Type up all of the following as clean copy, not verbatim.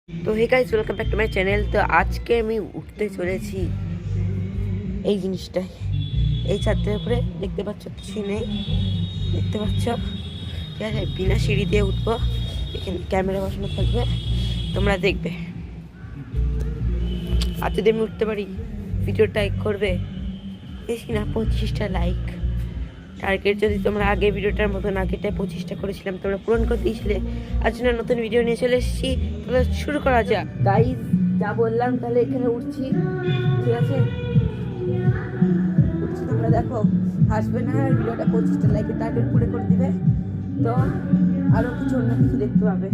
তো hey guys, welcome back to my channel. তো আজকে আমি উঠতে চলেছি এই জিনিসটাই, এই ছাদের উপরে। দেখতে পাচ্ছ কিছু নেই, দেখতে পাচ্ছ? ঠিক আছে, বিনা সিঁড়ি দিয়ে উঠবো। এখানে ক্যামেরা বসানো থাকবে, তোমরা দেখবে। আর যদি আমি উঠতে পারি, ভিডিওটা লাইক করবে। বেশি না, 25টা লাইক টার্গেট। যদি তোমরা আগে ভিডিওটার মতন আগেটায় 25টা করেছিলাম, তোমরা পূরণ করে দিয়েছিলে। আজ না নতুন ভিডিও নিয়ে চলে এসেছি। তাহলে শুরু করা যাক গাইস। যা বললাম, তাহলে এখানে উঠছি, ঠিক আছে? উঠছি, তোমরা দেখো। হাসবে না, ভিডিওটা 25টা লাইকের টার্গেট পুরো করে দিবে। তো আরও কিছু অন্য কিছু দেখতে পাবে।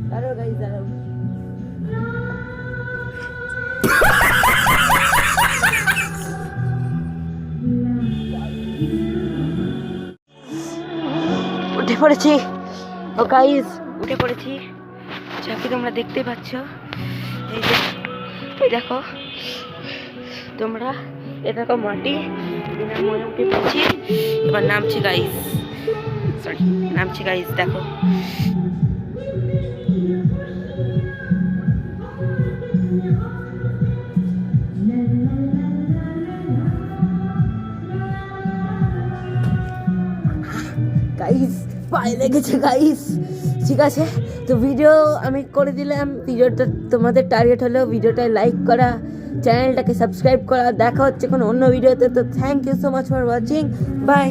দাঁড়াও গাইস, দাঁড়াও। উঠে পড়েছি ও গাইস, উঠে পড়েছি। যাকে তোমরা দেখতে পাচ্ছ, এই যে, এই দেখো তোমরা, এ দেখো মাটি। বিনা মনে উঠে পড়েছি। এবার নামছি গাইস, সরি, নামছি গাইস, দেখো। গাইস, পায়ে লেগেছে গাইস। ঠিক আছে, তো ভিডিও আমি করে দিলাম। ভিডিওটা তোমাদের টার্গেট হলো ভিডিওটায় লাইক করা, চ্যানেলটাকে সাবস্ক্রাইব করা। দেখা হচ্ছে কোনো অন্য ভিডিওতে। তো thank you so much for watching, by.